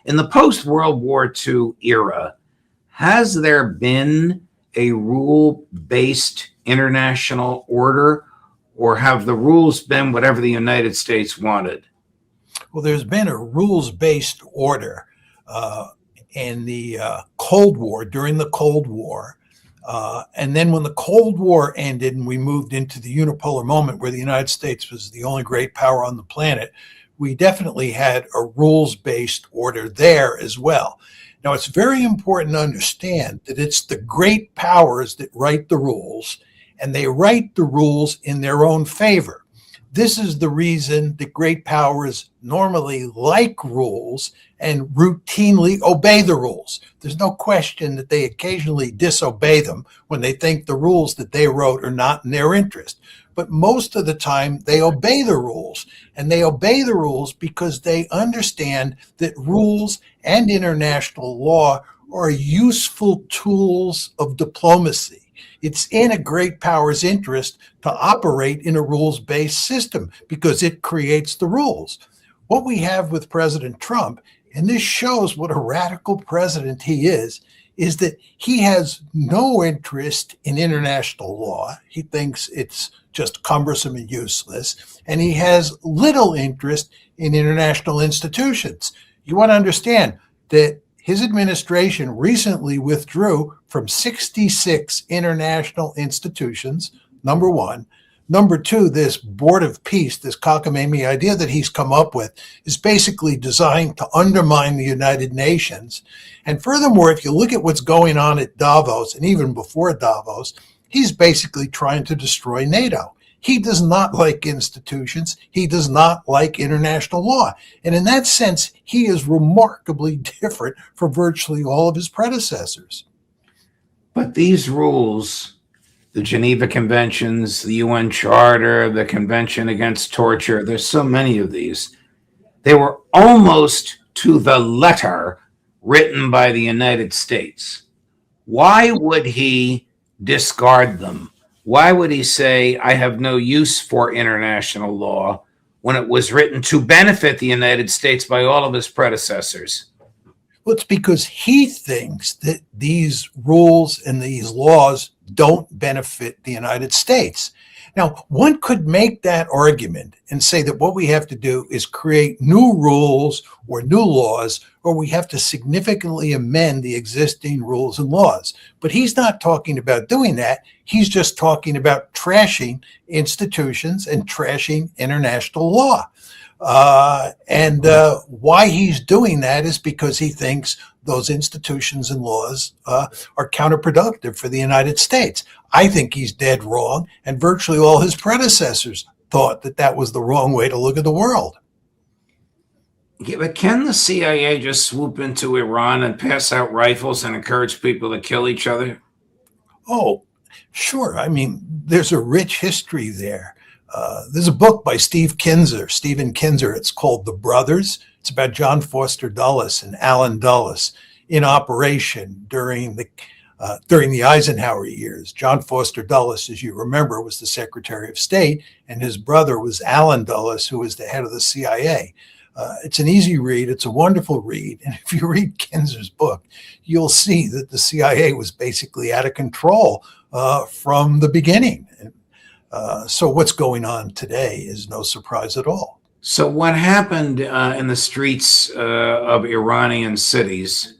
In the post-World War II era, has there been a rule-based international order, or have the rules been whatever the United States wanted? Well, there's been a rules-based order in the Cold War, during the Cold War. And then when the Cold War ended and we moved into the unipolar moment where the United States was the only great power on the planet, we definitely had a rules-based order there as well. Now, it's very important to understand that it's the great powers that write the rules, and they write the rules in their own favor. This is the reason that great powers normally like rules and routinely obey the rules. There's no question that they occasionally disobey them when they think the rules that they wrote are not in their interest. But most of the time, they obey the rules. And they obey the rules because they understand that rules and international law are useful tools of diplomacy. It's in a great power's interest to operate in a rules-based system because it creates the rules. What we have with President Trump, and this shows what a radical president he is that he has no interest in international law. He thinks it's just cumbersome and useless, and he has little interest in international institutions. You want to understand that his administration recently withdrew from 66 international institutions, number one. Number two, this Board of Peace, this cockamamie idea that he's come up with, is basically designed to undermine the United Nations. And furthermore, if you look at what's going on at Davos, and even before Davos, he's basically trying to destroy NATO. He does not like institutions. He does not like international law. And in that sense, he is remarkably different from virtually all of his predecessors. But these rules, the Geneva Conventions, the UN Charter, the Convention Against Torture, there's so many of these, they were almost to the letter written by the United States. Why would he discard them? Why would he say, I have no use for international law, when it was written to benefit the United States by all of his predecessors? Well, it's because he thinks that these rules and these laws don't benefit the United States. Now, one could make that argument and say that what we have to do is create new rules or new laws, or we have to significantly amend the existing rules and laws. But he's not talking about doing that. He's just talking about trashing institutions and trashing international law. Why he's doing that is because he thinks those institutions and laws are counterproductive for the United States. I think he's dead wrong, and virtually all his predecessors thought that that was the wrong way to look at the world. Yeah, but can the CIA just swoop into Iran and pass out rifles and encourage people to kill each other? Oh, sure. I mean, there's a rich history there. There's a book by Stephen Kinzer. It's called The Brothers. It's about John Foster Dulles and Allen Dulles in operation during the Eisenhower years. John Foster Dulles, as you remember, was the Secretary of State, and his brother was Allen Dulles, who was the head of the CIA. It's an easy read. It's a wonderful read. And if you read Kinzer's book, you'll see that the CIA was basically out of control from the beginning. So what's going on today is no surprise at all. So what happened in the streets of Iranian cities,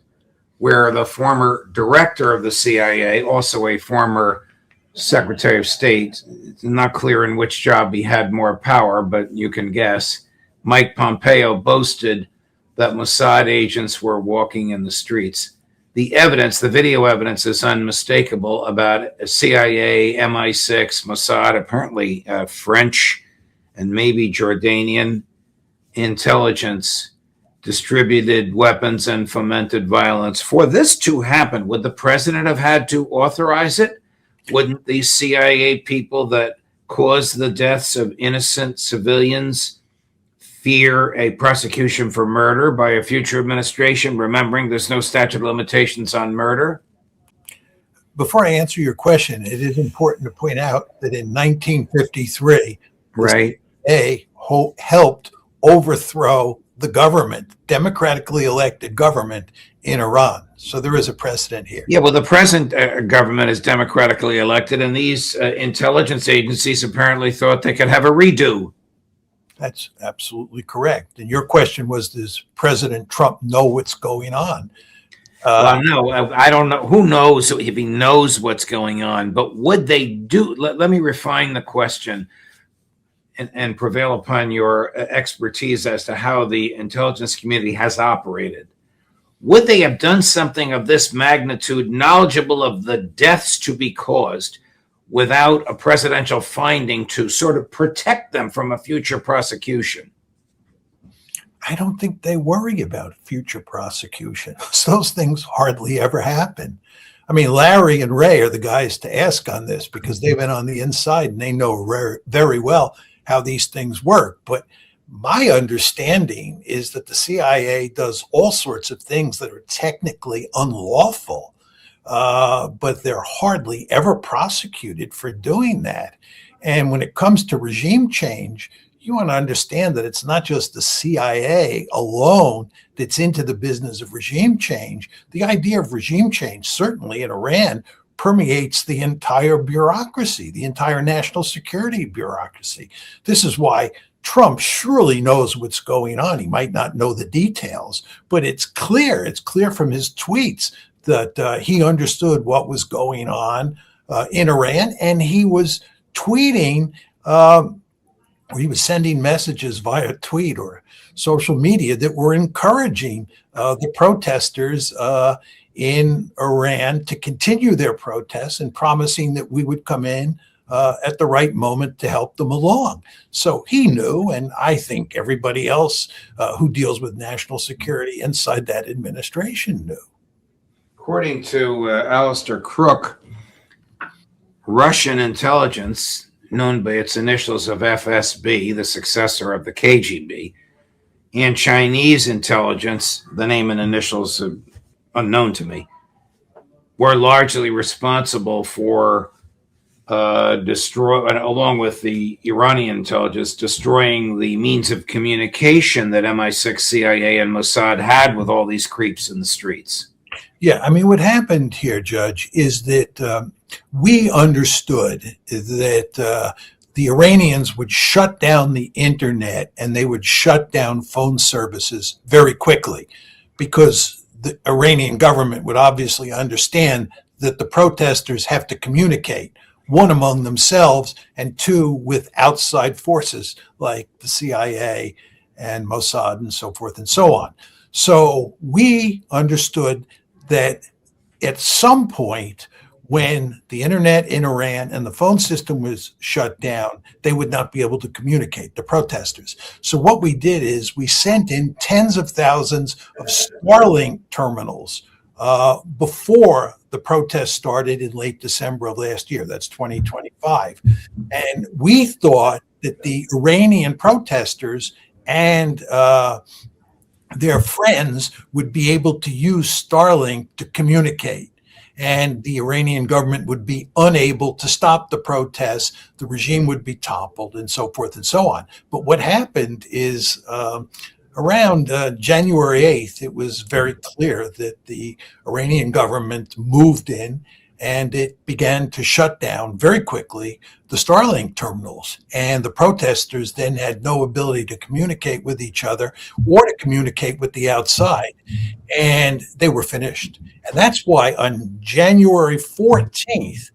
where the former director of the CIA, also a former Secretary of State, it's not clear in which job he had more power, but you can guess, Mike Pompeo boasted that Mossad agents were walking in the streets. The evidence, the video evidence, is unmistakable about CIA, MI6, Mossad, apparently French and maybe Jordanian intelligence distributed weapons and fomented violence. For this to happen, would the president have had to authorize it? Wouldn't these CIA people that caused the deaths of innocent civilians fear a prosecution for murder by a future administration, remembering there's no statute of limitations on murder? Before I answer your question, it is important to point out that in 1953, right, the CIA helped overthrow the government, democratically elected government in Iran. So there is a precedent here. Yeah, well, the present government is democratically elected, and these intelligence agencies apparently thought they could have a redo. That's absolutely correct. And your question was, does President Trump know what's going on? Well, no, I don't know. Who knows if he knows what's going on? But would they do? Let me refine the question and prevail upon your expertise as to how the intelligence community has operated. Would they have done something of this magnitude, knowledgeable of the deaths to be caused, without a presidential finding to sort of protect them from a future prosecution? I don't think they worry about future prosecution. Those things hardly ever happen. I mean, Larry and Ray are the guys to ask on this because they've been on the inside and they know very well how these things work. But my understanding is that the CIA does all sorts of things that are technically unlawful, but they're hardly ever prosecuted for doing that. And when it comes to regime change, you want to understand that it's not just the CIA alone that's into the business of regime change. The idea of regime change, certainly in Iran, permeates the entire bureaucracy, the entire national security bureaucracy. This is why Trump surely knows what's going on. He might not know the details, but it's clear. It's clear from his tweets that he understood what was going on in Iran, and he was tweeting, or he was sending messages via tweet or social media that were encouraging the protesters in Iran to continue their protests and promising that we would come in at the right moment to help them along. So he knew, and I think everybody else who deals with national security inside that administration knew. According to Alistair Crook, Russian intelligence, known by its initials of FSB, the successor of the KGB, and Chinese intelligence, the name and initials unknown to me, were largely responsible for along with the Iranian intelligence, destroying the means of communication that MI6, CIA, and Mossad had with all these creeps in the streets. Yeah, I mean, what happened here, Judge, is that we understood that the Iranians would shut down the internet and they would shut down phone services very quickly because the Iranian government would obviously understand that the protesters have to communicate, one among themselves and two with outside forces like the CIA and Mossad and so forth and so on. So we understood that at some point when the internet in Iran and the phone system was shut down, they would not be able to communicate, the protesters. So what we did is we sent in tens of thousands of Starlink terminals before the protest started in late December of last year. That's 2025. And we thought that the Iranian protesters and their friends would be able to use Starlink to communicate. And the Iranian government would be unable to stop the protests, the regime would be toppled, and so forth and so on. But what happened is around January 8th, it was very clear that the Iranian government moved in and it began to shut down very quickly the Starlink terminals. And the protesters then had no ability to communicate with each other or to communicate with the outside. And they were finished. And that's why on January 14th,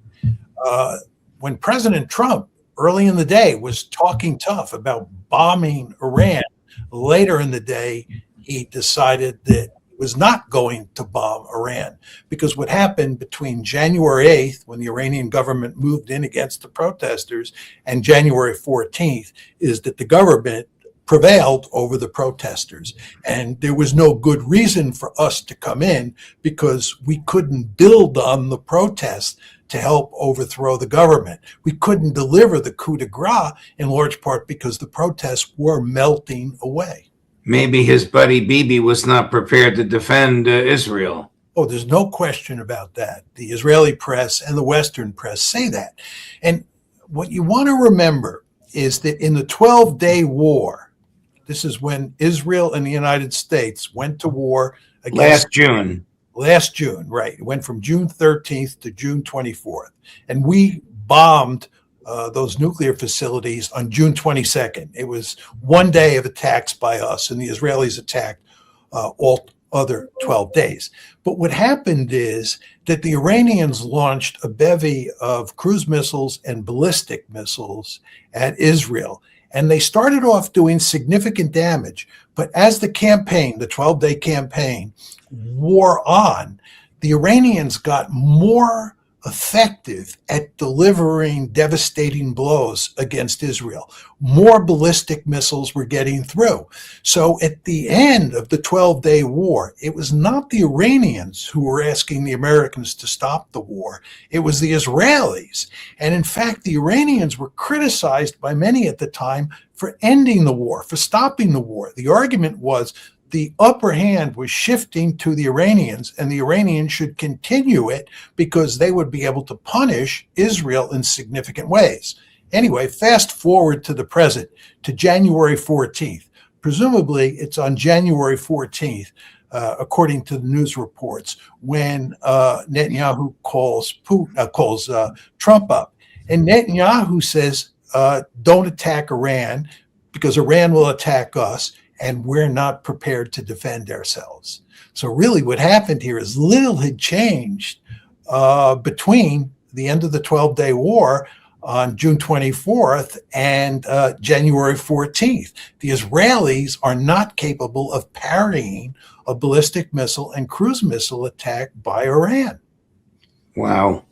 when President Trump early in the day was talking tough about bombing Iran, later in the day, he decided that was not going to bomb Iran, because what happened between January 8th, when the Iranian government moved in against the protesters, and January 14th is that the government prevailed over the protesters. And there was no good reason for us to come in because we couldn't build on the protests to help overthrow the government. We couldn't deliver the coup de grace in large part because the protests were melting away. Maybe his buddy Bibi was not prepared to defend Israel. Oh, there's no question about that. The Israeli press and the Western press say that. And what you want to remember is that in the 12-day war This is when Israel and the United States went to war against Last June. last June, right? It went from June 13th to June 24th. And we bombed those nuclear facilities on June 22nd. It was one day of attacks by us, and the Israelis attacked all other 12 days. But what happened is that the Iranians launched a bevy of cruise missiles and ballistic missiles at Israel. And they started off doing significant damage. But as the campaign, the 12-day campaign, wore on, the Iranians got more effective at delivering devastating blows against Israel. More ballistic missiles were getting through. So at the end of the 12-day war, it was not the Iranians who were asking the Americans to stop the war. It was the Israelis. And in fact, the Iranians were criticized by many at the time for ending the war, for stopping the war. The argument was the upper hand was shifting to the Iranians, and the Iranians should continue it because they would be able to punish Israel in significant ways. Anyway, fast forward to the present, to January 14th. Presumably, it's on January 14th, according to the news reports, when Netanyahu calls Trump up. And Netanyahu says, don't attack Iran because Iran will attack us, and we're not prepared to defend ourselves. So really what happened here is little had changed between the end of the 12-day war on June 24th and January 14th. The Israelis are not capable of parrying a ballistic missile and cruise missile attack by Iran. Wow.